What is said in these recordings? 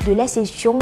de la session.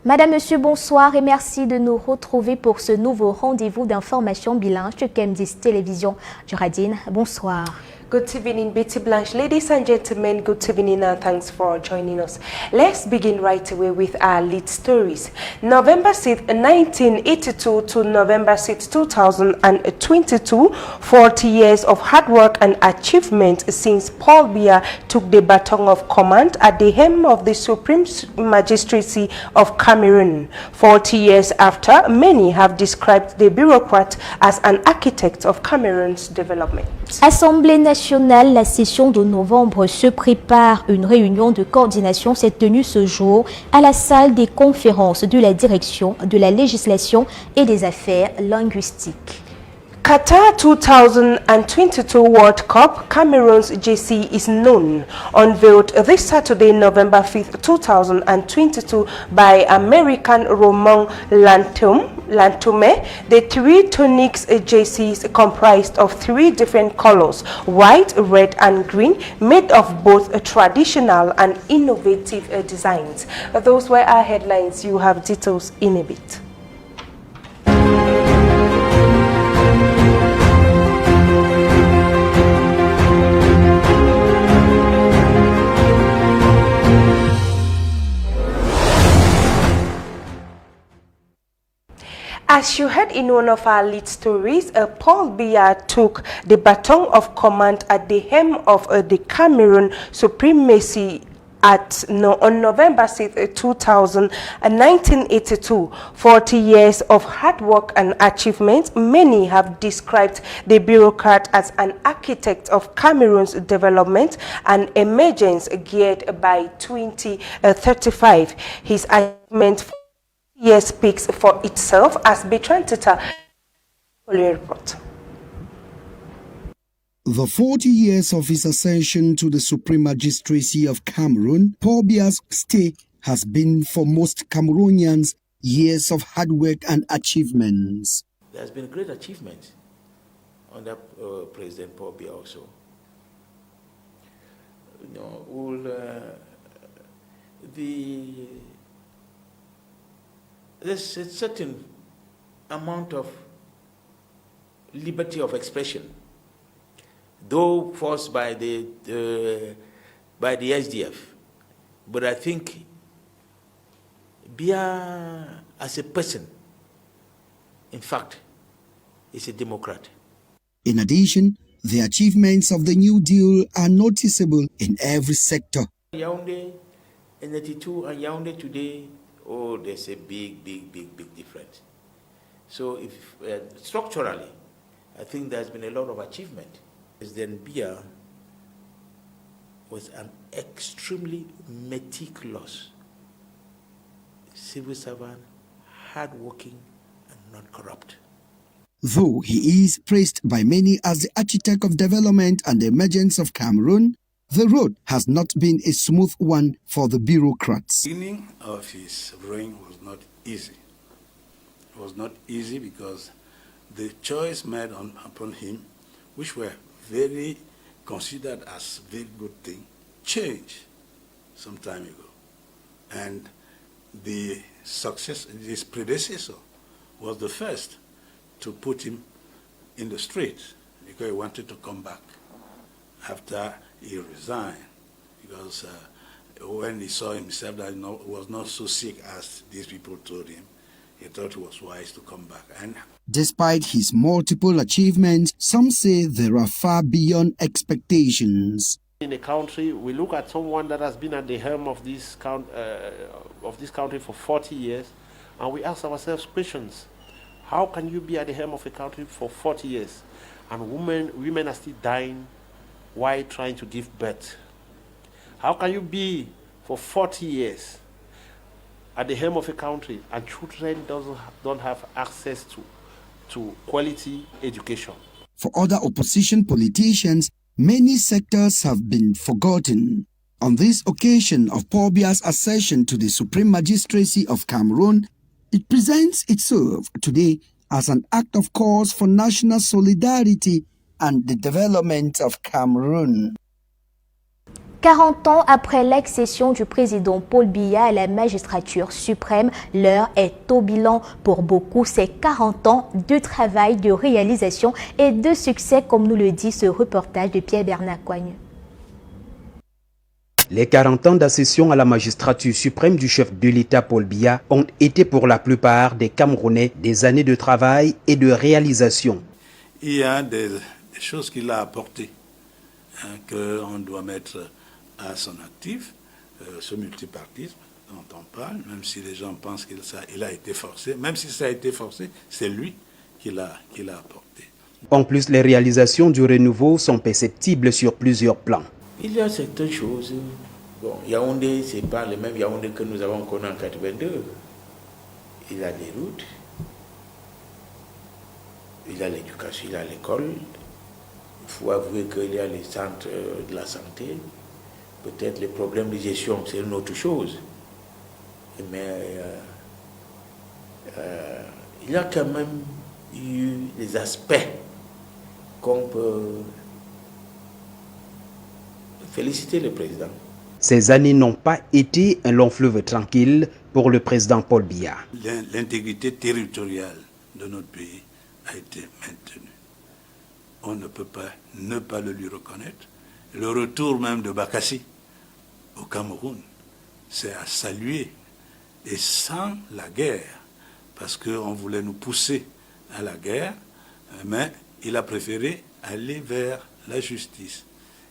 Madame, Monsieur, bonsoir et merci de nous retrouver pour ce nouveau rendez-vous d'information bilingue chez KM10 Télévision. Geraldine, bonsoir. Good evening, Betty Blanche. Ladies and gentlemen, good evening and thanks for joining us. Let's begin right away with our lead stories. November 6, 1982 to November 6, 2022, 40 years of hard work and achievement since Paul Biya took the baton of command at the helm of the Supreme Magistracy of Cameroon. 40 years after, many have described the bureaucrat as an architect of Cameroon's development. Assemblée nationale, la session de novembre se prépare. Une réunion de coordination s'est tenue ce jour à la salle des conférences de la direction de la législation et des affaires linguistiques. Qatar 2022 World Cup, Cameroon's JC is known, unveiled this Saturday, November 5th, 2022 by American Romain Lantume. The three tunics JCs comprised of three different colors, white, red and green, made of both traditional and innovative designs. Those were our headlines. You have details in a bit. As you heard in one of our lead stories, Paul Biya took the baton of command at the helm of the Cameroon Supremacy on November 6, 1982. 40 years of hard work and achievements. Many have described the bureaucrat as an architect of Cameroon's development and emergence geared by 2035. His achievement speaks for itself, as Bertrand Teta report. The 40 years of his ascension to the Supreme Magistracy of Cameroon, Paul Biya's stay has been for most Cameroonians years of hard work and achievements. There has been great achievements under President Paul Biya also. You know, there's a certain amount of liberty of expression, though forced by the SDF. But I think Biya, as a person, in fact, is a democrat. In addition, the achievements of the New Deal are noticeable in every sector. Yaoundé in 82 and Yaoundé today, oh, there's a big difference. So if structurally, I think there's been a lot of achievement. President Biya was an extremely meticulous civil servant, hardworking and not corrupt. Though he is praised by many as the architect of development and the emergence of Cameroon, the road has not been a smooth one for the bureaucrats. The beginning of his reign was not easy. It was not easy because the choice made upon him, which were very considered as very good thing, changed some time ago. And his predecessor was the first to put him in the street because he wanted to come back after he resigned, because when he saw himself that he was not so sick as these people told him, he thought it was wise to come back. And despite his multiple achievements, some say they are far beyond expectations. In a country, we look at someone that has been at the helm of this country for 40 years, and we ask ourselves questions. How can you be at the helm of a country for 40 years, and women are still dying while trying to give birth? How can you be for 40 years at the helm of a country and children don't have access to quality education? For other opposition politicians, many sectors have been forgotten. On this occasion of Paul Biya's accession to the Supreme Magistracy of Cameroon, it presents itself today as an act of cause for national solidarity and the development of Cameroon. 40 ans après l'accession du président Paul Biya à la magistrature suprême, l'heure est au bilan. Pour beaucoup, c'est 40 ans de travail, de réalisation et de succès, comme nous le dit ce reportage de Pierre-Bernard Coigne. Les 40 ans d'accession à la magistrature suprême du chef de l'État Paul Biya ont été pour la plupart des Camerounais des années de travail et de réalisation. Il y a des choses qu'il a apportées, qu'on doit mettre à son actif, ce multipartisme dont on parle, même si les gens pensent qu'il a été forcé, même si ça a été forcé, c'est lui qui l'a apporté. En plus, les réalisations du renouveau sont perceptibles sur plusieurs plans. Il y a certaines choses. Bon, Yaoundé, ce n'est pas le même Yaoundé que nous avons connu en 82. Il a des routes, il a l'éducation, il a l'école. Il faut avouer qu'il y a les centres de la santé. Peut-être les problèmes de gestion, c'est une autre chose. Mais il y a quand même eu des aspects qu'on peut féliciter le président. Ces années n'ont pas été un long fleuve tranquille pour le président Paul Biya. L'intégrité territoriale de notre pays a été maintenue. On ne peut pas ne pas le lui reconnaître. Le retour même de Bakassi au Cameroun, c'est à saluer. Et sans la guerre, parce qu'on voulait nous pousser à la guerre, mais il a préféré aller vers la justice.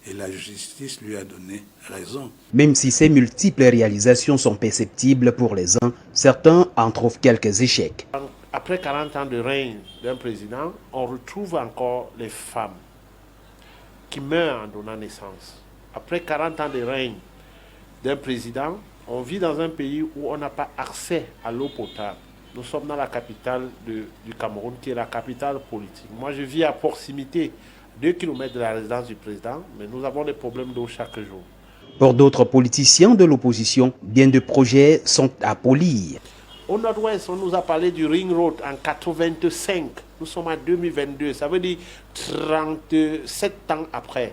Et la justice lui a donné raison. Même si ces multiples réalisations sont perceptibles pour les uns, certains en trouvent quelques échecs. Après 40 ans de règne d'un président, on retrouve encore les femmes qui meurent en donnant naissance. Après 40 ans de règne d'un président, on vit dans un pays où on n'a pas accès à l'eau potable. Nous sommes dans la capitale du Cameroun, qui est la capitale politique. Moi, je vis à proximité, 2 km de la résidence du président, mais nous avons des problèmes d'eau chaque jour. Pour d'autres politiciens de l'opposition, bien de projets sont à polir. Au nord-ouest, on nous a parlé du Ring Road en 85. Nous sommes en 2022, ça veut dire 37 ans après.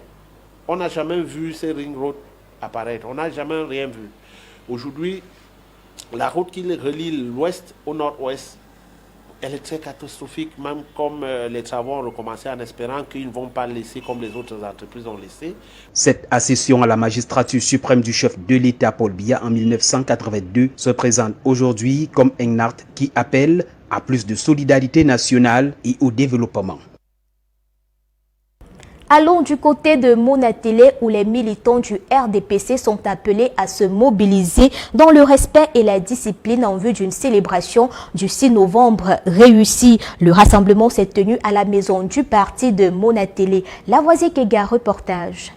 On n'a jamais vu ces Ring Road apparaître, on n'a jamais rien vu. Aujourd'hui, la route qui relie l'ouest au nord-ouest, elle est très catastrophique, même comme les travaux ont recommencé en espérant qu'ils ne vont pas laisser comme les autres entreprises ont laissé. Cette accession à la magistrature suprême du chef de l'État Paul Biya en 1982 se présente aujourd'hui comme un acte qui appelle à plus de solidarité nationale et au développement. Allons du côté de Monatélé où les militants du RDPC sont appelés à se mobiliser dans le respect et la discipline en vue d'une célébration du 6 novembre réussie. Le rassemblement s'est tenu à la maison du parti de Monatélé. Lavoisier Kega, reportage.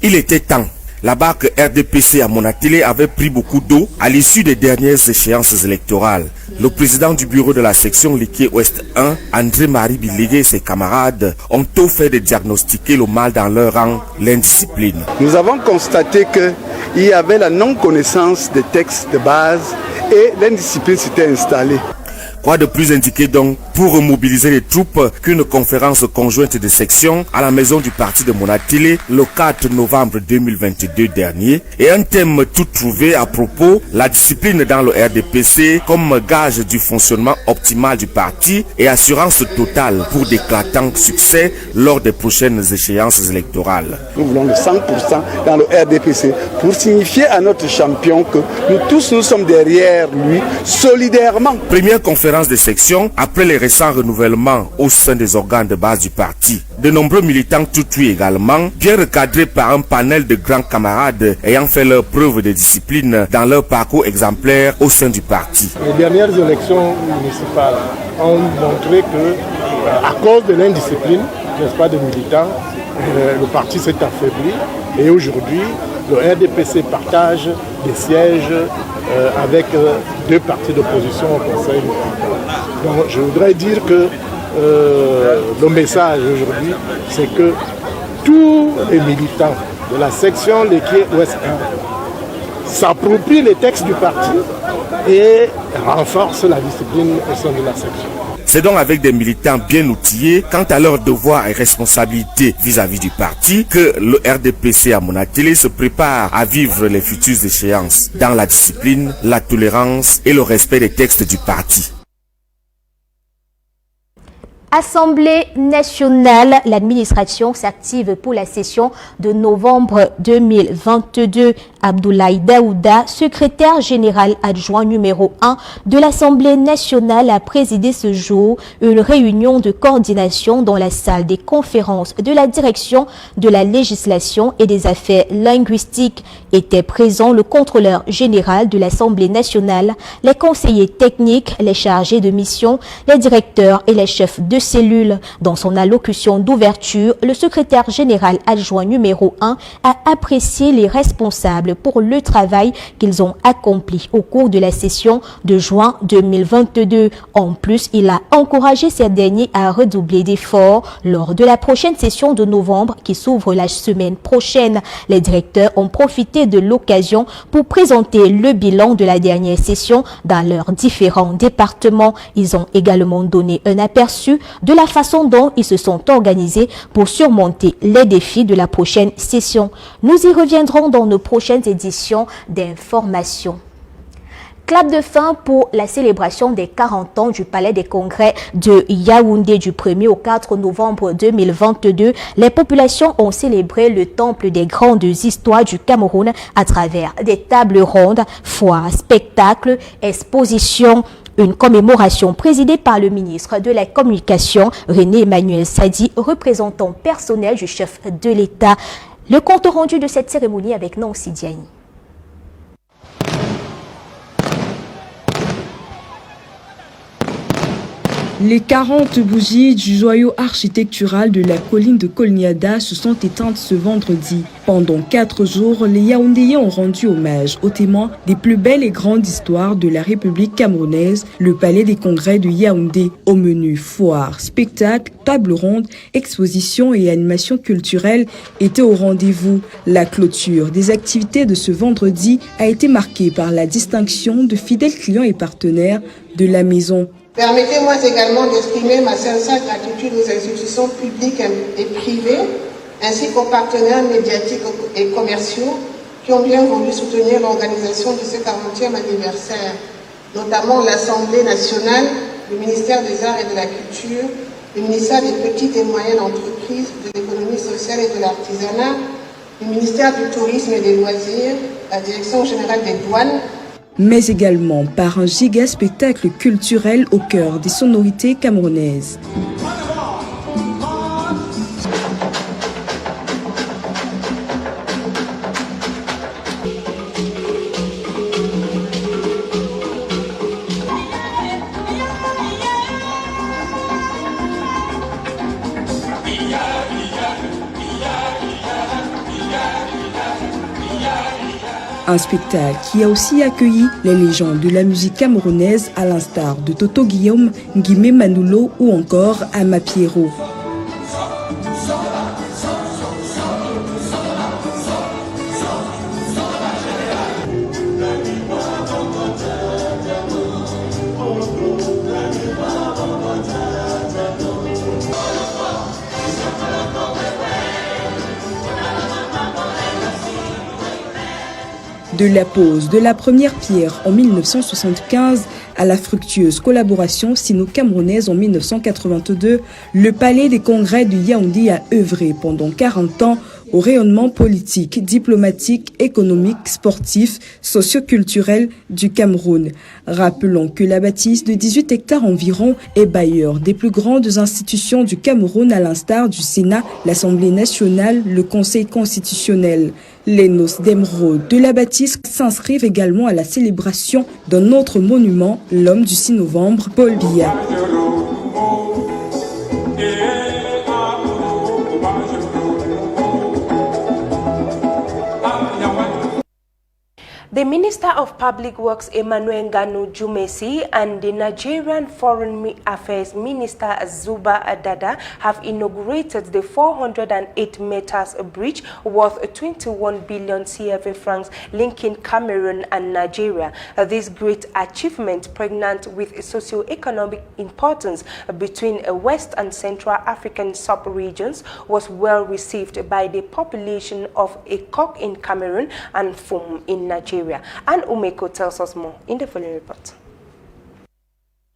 Il était temps. La barque RDPC à Monatélé avait pris beaucoup d'eau à l'issue des dernières échéances électorales. Le président du bureau de la section Liké Ouest 1, André-Marie Bilégué et ses camarades ont tôt fait de diagnostiquer le mal dans leur rang, l'indiscipline. Nous avons constaté qu'il y avait la non-connaissance des textes de base et l'indiscipline s'était installée. Quoi de plus indiqué donc pour mobiliser les troupes qu'une conférence conjointe de section à la maison du parti de Monatélé le 4 novembre 2022 dernier et un thème tout trouvé à propos, la discipline dans le RDPC comme gage du fonctionnement optimal du parti et assurance totale pour d'éclatants succès lors des prochaines échéances électorales. Nous voulons le 100% dans le RDPC pour signifier à notre champion que nous tous nous sommes derrière lui solidairement. Première conférence de section après les récents renouvellements au sein des organes de base du parti. De nombreux militants tout tués également, bien recadrés par un panel de grands camarades ayant fait leur preuve de discipline dans leur parcours exemplaire au sein du parti. Les dernières élections municipales ont montré que, à cause de l'indiscipline, n'est-ce pas, des militants, le parti s'est affaibli et aujourd'hui, le RDPC partage des sièges avec 2 partis d'opposition au Conseil municipal. Donc je voudrais dire que le message aujourd'hui, c'est que tous les militants de la section Léquier Ouest 1 s'approprient les textes du parti et renforcent la discipline au sein de la section. C'est donc avec des militants bien outillés quant à leurs devoirs et responsabilités vis-à-vis du parti que le RDPC à Monatélé se prépare à vivre les futures échéances dans la discipline, la tolérance et le respect des textes du parti. Assemblée nationale, l'administration s'active pour la session de novembre 2022. Abdoulaye Daouda, secrétaire général adjoint numéro 1 de l'Assemblée nationale, a présidé ce jour une réunion de coordination dans la salle des conférences de la direction de la législation et des affaires linguistiques. Étaient présents le contrôleur général de l'Assemblée nationale, les conseillers techniques, les chargés de mission, les directeurs et les chefs de cellules. Dans son allocution d'ouverture, le secrétaire général adjoint numéro 1 a apprécié les responsables pour le travail qu'ils ont accompli au cours de la session de juin 2022. En plus, il a encouragé ces derniers à redoubler d'efforts lors de la prochaine session de novembre qui s'ouvre la semaine prochaine. Les directeurs ont profité de l'occasion pour présenter le bilan de la dernière session dans leurs différents départements. Ils ont également donné un aperçu de la façon dont ils se sont organisés pour surmonter les défis de la prochaine session. Nous y reviendrons dans nos prochaines éditions d'information. Clap de fin pour la célébration des 40 ans du Palais des Congrès de Yaoundé du 1er au 4 novembre 2022. Les populations ont célébré le temple des grandes histoires du Cameroun à travers des tables rondes, foires, spectacles, expositions. Une commémoration présidée par le ministre de la Communication, René Emmanuel Sadi, représentant personnel du chef de l'État. Le compte rendu de cette cérémonie avec Nancy Diagne. Les 40 bougies du joyau architectural de la colline de Kolniada se sont éteintes ce vendredi. Pendant 4 jours, les Yaoundéens ont rendu hommage aux témoins des plus belles et grandes histoires de la République camerounaise, le Palais des Congrès de Yaoundé. Au menu, foires, spectacles, tables rondes, expositions et animations culturelles étaient au rendez-vous. La clôture des activités de ce vendredi a été marquée par la distinction de fidèles clients et partenaires de la maison. Permettez-moi également d'exprimer ma sincère gratitude aux institutions publiques et privées, ainsi qu'aux partenaires médiatiques et commerciaux qui ont bien voulu soutenir l'organisation de ce 40e anniversaire, notamment l'Assemblée nationale, le ministère des Arts et de la Culture, le ministère des Petites et Moyennes Entreprises, de l'Économie sociale et de l'Artisanat, le ministère du Tourisme et des Loisirs, la Direction générale des douanes, mais également par un giga spectacle culturel au cœur des sonorités camerounaises. Un spectacle qui a aussi accueilli les légendes de la musique camerounaise à l'instar de Toto Guillaume, Nguimé Manoulo ou encore Ama Pierrot. De la pose de la première pierre en 1975 à la fructueuse collaboration sino-camerounaise en 1982, le Palais des Congrès de Yaoundé a œuvré pendant 40 ans au rayonnement politique, diplomatique, économique, sportif, socio-culturel du Cameroun. Rappelons que la bâtisse de 18 hectares environ est bailleur des plus grandes institutions du Cameroun à l'instar du Sénat, l'Assemblée nationale, le Conseil constitutionnel. Les noces d'émeraude de la bâtisse s'inscrivent également à la célébration d'un autre monument, l'homme du 6 novembre, Paul Biya. The Minister of Public Works, Emmanuel Nganu Jumesi, and the Nigerian Foreign Affairs Minister, Zuba Dada, have inaugurated the 408 meters bridge worth 21 billion CFA francs linking Cameroon and Nigeria. This great achievement, pregnant with socio-economic importance between West and Central African sub-regions, was well received by the population of Ekok in Cameroon and Fum in Nigeria. And Umeko tells us more in the following report.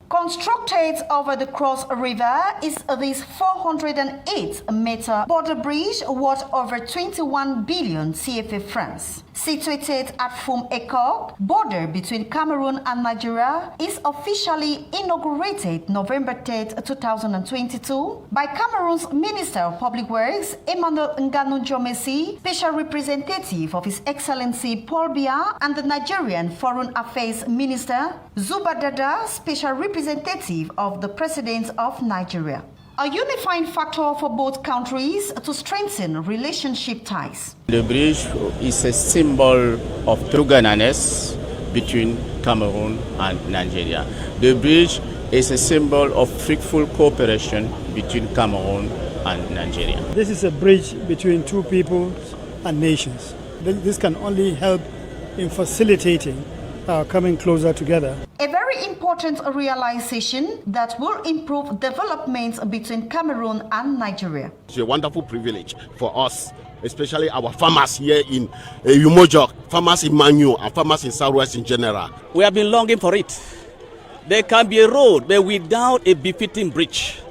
Constructed over the Cross River is this 408-meter border bridge worth over 21 billion CFA francs. Situated at Fum Ekok, border between Cameroon and Nigeria, is officially inaugurated November 3, 2022 by Cameroon's Minister of Public Works, Emmanuel Nganu Jumesi, Special Representative of His Excellency Paul Biya, and the Nigerian Foreign Affairs Minister, Zuba Dada, Special Representative of the President of Nigeria. A unifying factor for both countries to strengthen relationship ties. The bridge is a symbol of togetherness between Cameroon and Nigeria. The bridge is a symbol of fruitful cooperation between Cameroon and Nigeria. This is a bridge between two peoples and nations. This can only help in facilitating coming closer together. A very important realization that will improve development between Cameroon and Nigeria. It's a wonderful privilege for us, especially our farmers here in Umojok, farmers in Manyu, and farmers in Southwest in general. We have been longing for it. There can be a road, but without a befitting bridge,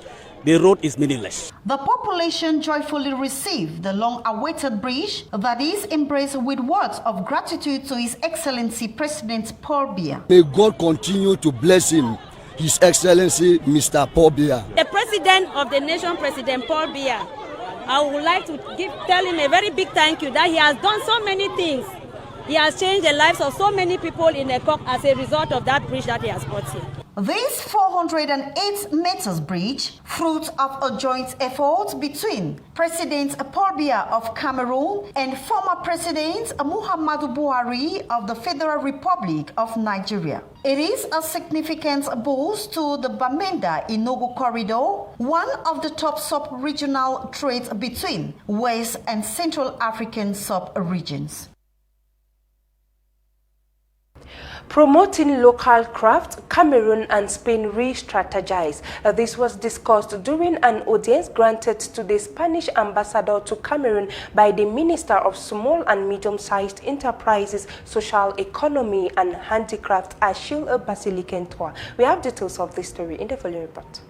the road is meaningless. The population joyfully received the long-awaited bridge that is embraced with words of gratitude to His Excellency President Paul Biya. May God continue to bless him, His Excellency Mr. Paul Biya. The President of the nation, President Paul Biya, I would like to tell him a very big thank you that he has done so many things. He has changed the lives of so many people in Ekok as a result of that bridge that he has brought here. This 408 meters bridge, fruit of a joint effort between President Paul Biya of Cameroon and former President Muhammadu Buhari of the Federal Republic of Nigeria. It is a significant boost to the Bamenda-Enugu corridor, one of the top sub-regional trades between West and Central African sub-regions. Promoting local craft, Cameroon and Spain re-strategize. This was discussed during an audience granted to the Spanish ambassador to Cameroon by the Minister of Small and Medium-Sized Enterprises, Social Economy and Handicraft, Achille Basilikentois. We have details of this story in the following report.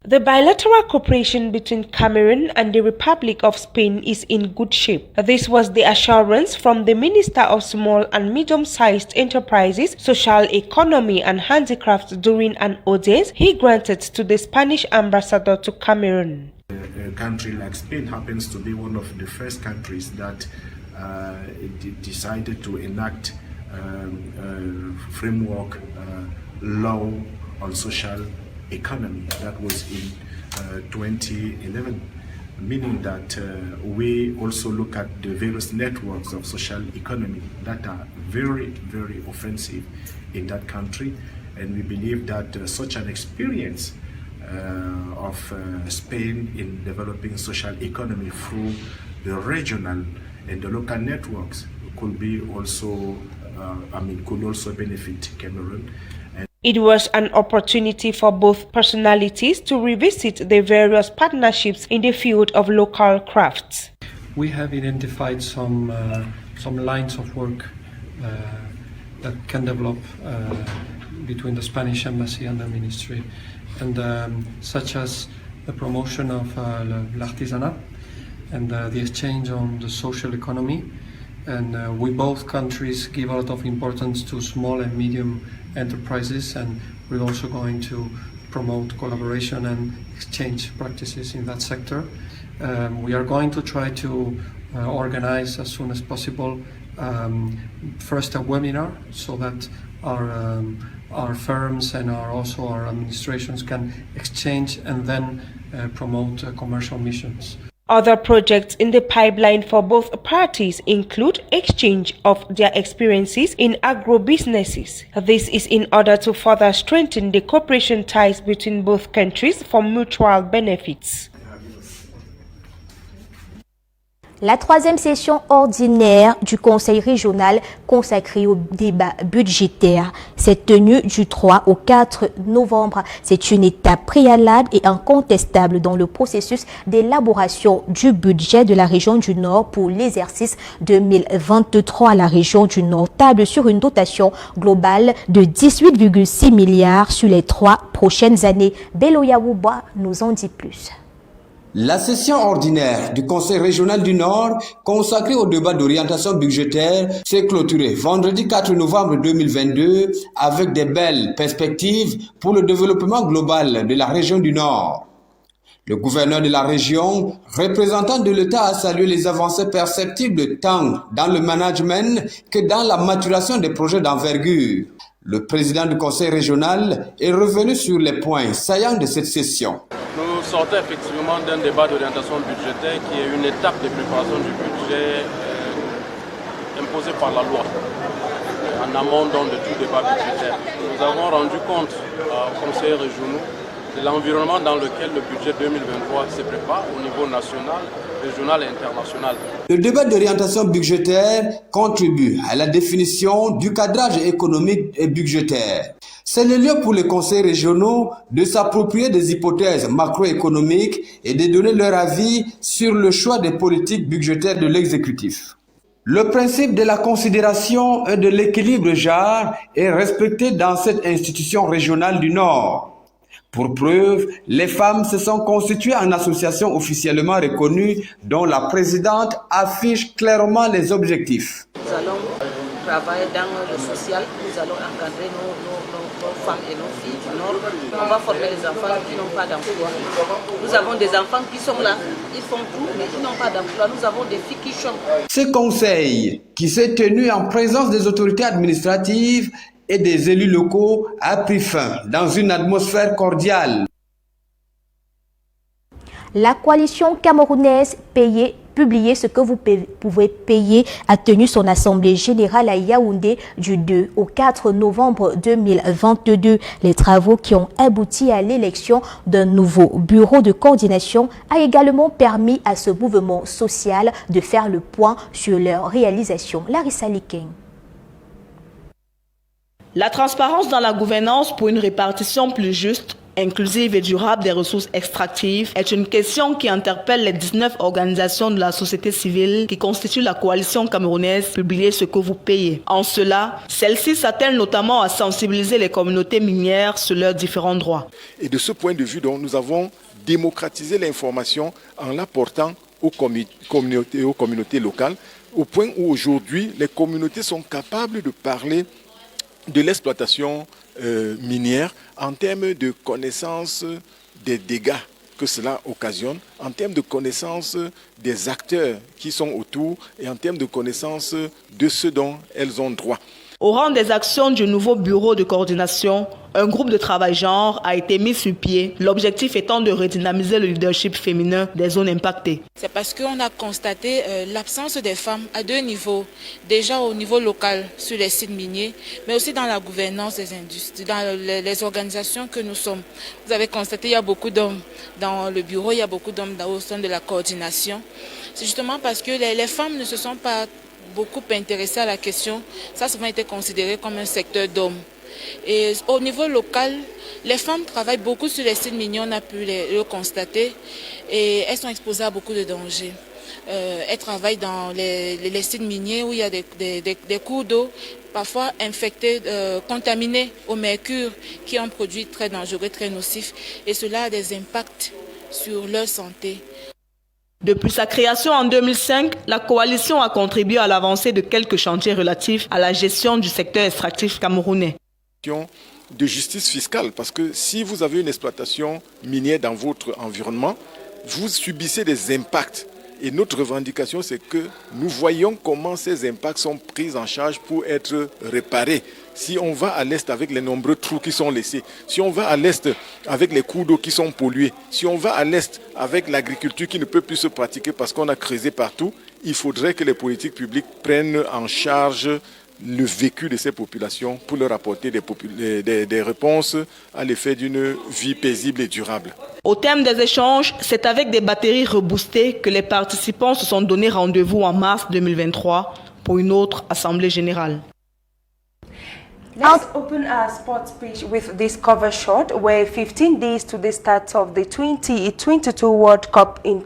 The bilateral cooperation between Cameroon and the Republic of Spain is in good shape. This was the assurance from the Minister of Small and Medium-Sized Enterprises, Social Economy and Handicrafts during an audience he granted to the Spanish ambassador to Cameroon. A country like Spain happens to be one of the first countries that decided to enact framework law on social economy. That was in 2011, meaning that we also look at the various networks of social economy that are very, very offensive in that country, and we believe that such an experience of Spain in developing social economy through the regional and the local networks could be also, could also benefit Cameroon. It was an opportunity for both personalities to revisit the various partnerships in the field of local crafts. We have identified some lines of work that can develop between the Spanish embassy and the ministry, and such as the promotion of l'artisanat and the exchange on the social economy. And we both countries give a lot of importance to small and medium enterprises, and we're also going to promote collaboration and exchange practices in that sector. We are going to try to organize as soon as possible first a webinar so that our firms and also our administrations can exchange and then promote commercial missions. Other projects in the pipeline for both parties include exchange of their experiences in agro-businesses. This is in order to further strengthen the cooperation ties between both countries for mutual benefits. La troisième session ordinaire du Conseil régional consacrée au débat budgétaire s'est tenue du 3 au 4 novembre. C'est une étape préalable et incontestable dans le processus d'élaboration du budget de la région du Nord pour l'exercice 2023. La région du Nord table sur une dotation globale de 18,6 milliards sur les 3 prochaines années. Bello Yawouba nous en dit plus. La session ordinaire du Conseil régional du Nord, consacrée au débat d'orientation budgétaire, s'est clôturée vendredi 4 novembre 2022 avec de belles perspectives pour le développement global de la région du Nord. Le gouverneur de la région, représentant de l'État, a salué les avancées perceptibles tant dans le management que dans la maturation des projets d'envergure. Le président du Conseil régional est revenu sur les points saillants de cette session. Nous sortons effectivement d'un débat d'orientation budgétaire qui est une étape de préparation du budget imposée par la loi, en amont donc de tout débat budgétaire. Nous avons rendu compte aux conseillers régionaux de l'environnement dans lequel le budget 2023 se prépare au niveau national, régional et international. Le débat d'orientation budgétaire contribue à la définition du cadrage économique et budgétaire. C'est le lieu pour les conseils régionaux de s'approprier des hypothèses macroéconomiques et de donner leur avis sur le choix des politiques budgétaires de l'exécutif. Le principe de la considération et de l'équilibre genre est respecté dans cette institution régionale du Nord. Pour preuve, les femmes se sont constituées en association officiellement reconnue dont la présidente affiche clairement les objectifs. Nous allons travailler dans le social, nous allons encadrer nos femmes et nos filles du Nord. On va former les enfants qui n'ont pas d'emploi. Nous avons des enfants qui sont là, ils font tout, mais ils n'ont pas d'emploi. Nous avons des filles qui chantent. Ce conseil, qui s'est tenu en présence des autorités administratives et des élus locaux, a pris fin dans une atmosphère cordiale. La coalition camerounaise publier ce que vous pouvez payer a tenu son assemblée générale à Yaoundé du 2 au 4 novembre 2022. Les travaux qui ont abouti à l'élection d'un nouveau bureau de coordination a également permis à ce mouvement social de faire le point sur leur réalisation. Larissa Liking. La transparence dans la gouvernance pour une répartition plus juste, inclusive et durable des ressources extractives est une question qui interpelle les 19 organisations de la société civile qui constituent la coalition camerounaise Publier ce que vous payez. En cela, celle-ci s'attelle notamment à sensibiliser les communautés minières sur leurs différents droits. Et de ce point de vue, donc, nous avons démocratisé l'information en l'apportant aux communautés locales, au point où aujourd'hui les communautés sont capables de parler de l'exploitation minière en termes de connaissance des dégâts que cela occasionne, en termes de connaissance des acteurs qui sont autour et en termes de connaissance de ce dont elles ont droit. Au rang des actions du nouveau bureau de coordination, un groupe de travail genre a été mis sur pied, l'objectif étant de redynamiser le leadership féminin des zones impactées. C'est parce qu'on a constaté l'absence des femmes à deux niveaux, déjà au niveau local sur les sites miniers, mais aussi dans la gouvernance des industries, dans les organisations que nous sommes. Vous avez constaté qu'il y a beaucoup d'hommes dans le bureau, il y a beaucoup d'hommes au sein de la coordination. C'est justement parce que les femmes ne se sont pas beaucoup intéressées à la question. Ça a souvent été considéré comme un secteur d'hommes. Et au niveau local, les femmes travaillent beaucoup sur les sites miniers, on a pu le constater, et elles sont exposées à beaucoup de dangers. Elles travaillent dans les sites miniers où il y a des cours d'eau, parfois infectés, contaminés au mercure, qui est un produit très dangereux, très nocif, et cela a des impacts sur leur santé. Depuis sa création en 2005, la coalition a contribué à l'avancée de quelques chantiers relatifs à la gestion du secteur extractif camerounais. De justice fiscale, parce que si vous avez une exploitation minière dans votre environnement, vous subissez des impacts. Et notre revendication, c'est que nous voyons comment ces impacts sont pris en charge pour être réparés. si on va à l'est avec les nombreux trous qui sont laissés, si on va à l'est avec les cours d'eau qui sont pollués, si on va à l'est avec l'agriculture qui ne peut plus se pratiquer parce qu'on a creusé partout, il faudrait que les politiques publiques prennent en charge le vécu de ces populations pour leur apporter des réponses à l'effet d'une vie paisible et durable. Au terme des échanges, c'est avec des batteries reboostées que les participants se sont donné rendez-vous en mars 2023 pour une autre assemblée générale. Let's open our sports page with this cover shot where 15 days to the start of the 2022 World Cup in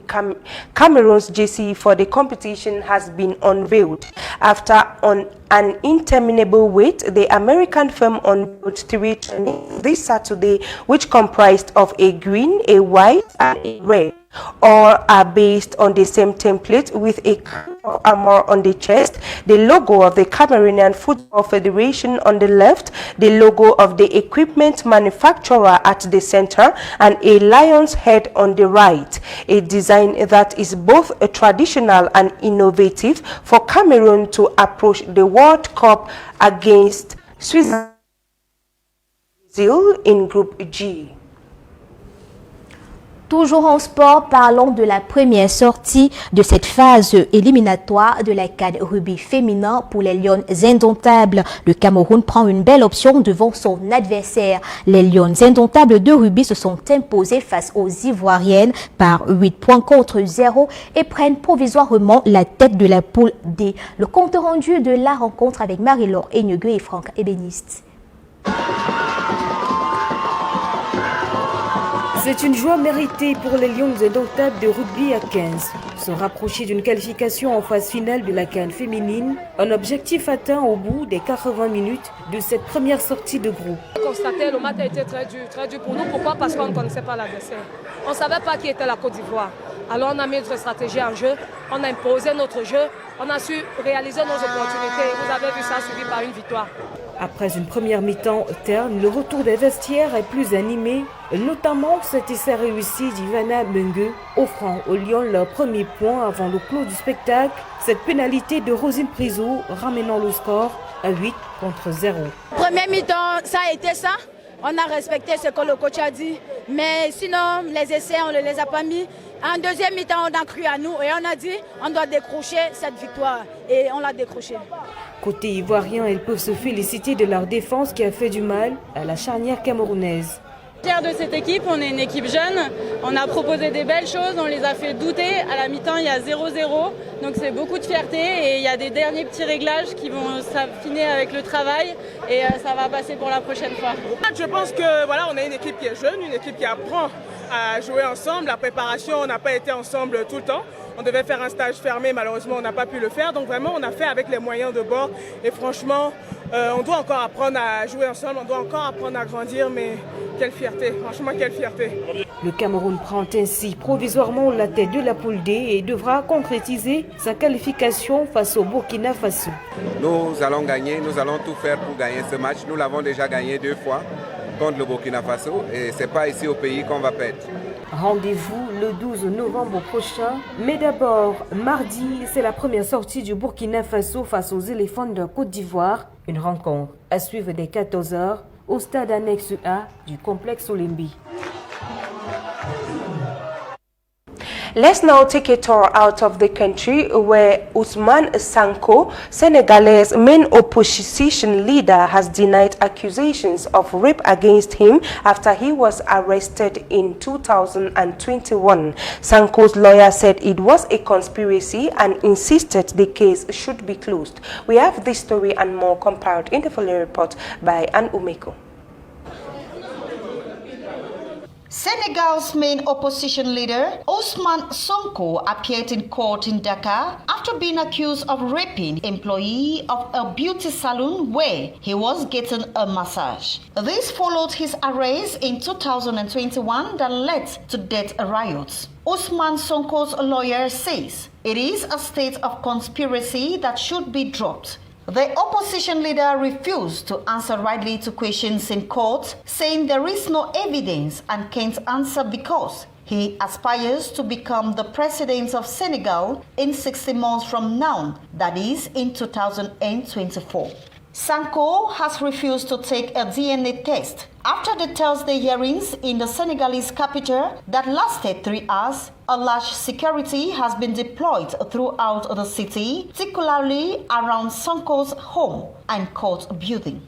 Cameroon's JC for the competition has been unveiled. After an interminable wait, the American firm unveiled 3 training this Saturday, which comprised of a green, a white, and a red. All are based on the same template with a armor on the chest, the logo of the Cameroonian Football Federation on the left, the logo of the equipment manufacturer at the center, and a lion's head on the right. A design that is both traditional and innovative for Cameroon to approach the World Cup against Switzerland in Group G. Toujours en sport, parlons de la première sortie de cette phase éliminatoire de la CAN rugby féminin pour les Lions indomptables. Le Cameroun prend une belle option devant son adversaire. Les Lions indomptables de rugby se sont imposés face aux Ivoiriennes par 8 points contre 0 et prennent provisoirement la tête de la poule D. Le compte rendu de la rencontre avec Marie-Laure Enyegu et Franck Ébéniste. C'est une joie méritée pour les Lions indomptables de rugby à 15. Se rapprocher d'une qualification en phase finale de la CAN féminine, un objectif atteint au bout des 80 minutes de cette première sortie de groupe. Constater, le match a été très dur pour nous. Pourquoi? Parce qu'on ne connaissait pas l'adversaire. On ne savait pas qui était la Côte d'Ivoire. Alors on a mis notre stratégie en jeu, on a imposé notre jeu, on a su réaliser nos opportunités. Vous avez vu ça suivi par une victoire. Après une première mi-temps terne, le retour des vestiaires est plus animé, notamment cet essai réussi d'Ivana Bengue, offrant aux Lions leur premier point avant le clos du spectacle. Cette pénalité de Rosine Priso ramenant le score à 8 contre 0. Première mi-temps, ça a été ça. On a respecté ce que le coach a dit, mais sinon les essais on ne les a pas mis. En deuxième mi-temps, on a cru à nous et on a dit on doit décrocher cette victoire et on l'a décroché. Côté ivoirien, elles peuvent se féliciter de leur défense qui a fait du mal à la charnière camerounaise. De cette équipe, on est une équipe jeune, on a proposé des belles choses, on les a fait douter. À la mi-temps, il y a 0-0, donc c'est beaucoup de fierté et il y a des derniers petits réglages qui vont s'affiner avec le travail et ça va passer pour la prochaine fois. Je pense que voilà, on a une équipe qui est jeune, une équipe qui apprend à jouer ensemble. La préparation, on n'a pas été ensemble tout le temps. On devait faire un stage fermé, malheureusement on n'a pas pu le faire. Donc vraiment on a fait avec les moyens de bord. Et franchement, on doit encore apprendre à jouer ensemble, on doit encore apprendre à grandir. Mais quelle fierté, franchement quelle fierté. Le Cameroun prend ainsi provisoirement la tête de la poule D et devra concrétiser sa qualification face au Burkina Faso. Nous allons gagner, nous allons tout faire pour gagner ce match. Nous l'avons déjà gagné 2 fois contre le Burkina Faso et ce n'est pas ici au pays qu'on va perdre. Rendez-vous le 12 novembre prochain. Mais d'abord, mardi, c'est la première sortie du Burkina Faso face aux éléphants de Côte d'Ivoire. Une rencontre à suivre dès 14h au stade annexe A du complexe Olimbi. Let's now take a tour out of the country where Ousmane Sanko, Senegal's main opposition leader, has denied accusations of rape against him after he was arrested in 2021. Sanko's lawyer said it was a conspiracy and insisted the case should be closed. We have this story and more compiled in the following report by Anne Umeko. Senegal's main opposition leader, Ousmane Sonko, appeared in court in Dakar after being accused of raping an employee of a beauty salon where he was getting a massage. This followed his arrest in 2021 that led to death riots. Ousmane Sonko's lawyer says it is a state of conspiracy that should be dropped. The opposition leader refused to answer rightly to questions in court, saying there is no evidence and can't answer because he aspires to become the president of Senegal in 60 months from now, that is in 2024. Sanko has refused to take a DNA test. After the Thursday hearings in the Senegalese capital that lasted 3 hours, a large security has been deployed throughout the city, particularly around Sanko's home and court building.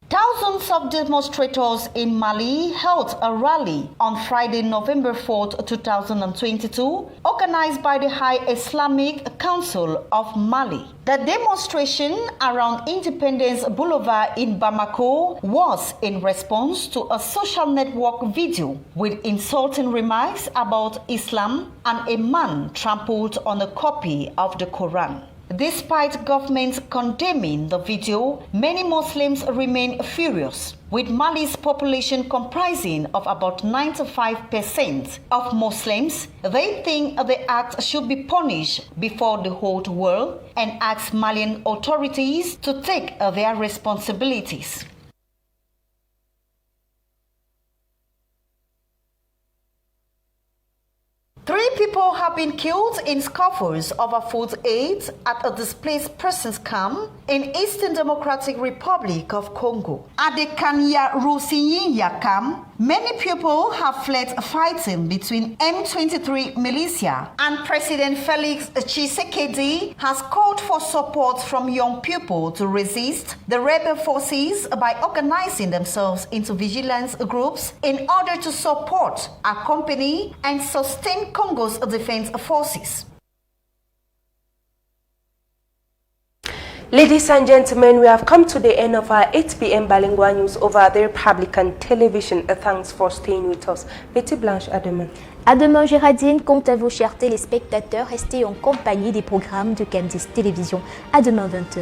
Thousands of demonstrators in Mali held a rally on Friday, November 4, 2022, organized by the High Islamic Council of Mali. The demonstration around Independence Boulevard in Bamako was in response to a social network video with insulting remarks about Islam and a man trampled on a copy of the Quran. Despite governments condemning the video, many Muslims remain furious, with Mali's population comprising of about 95% of Muslims. They think the act should be punished before the whole world and ask Malian authorities to take their responsibilities. Three people have been killed in scuffles over food aid at a displaced persons camp in Eastern Democratic Republic of Congo. At the Kanyarusinya camp, many people have fled fighting between M23 militia, and President Felix Tshisekedi has called for support from young people to resist the rebel forces by organizing themselves into vigilance groups in order to support, accompany, and sustain Congo's defense forces. Ladies and gentlemen, we have come to the end of our 8 p.m. bilingual news over the Republican television. Thanks for staying with us. Betty Blanche, à demain. À demain, Géraldine. Quant à vous, chers téléspectateurs, restez en compagnie des programmes de Candice Télévision. À demain, 20h.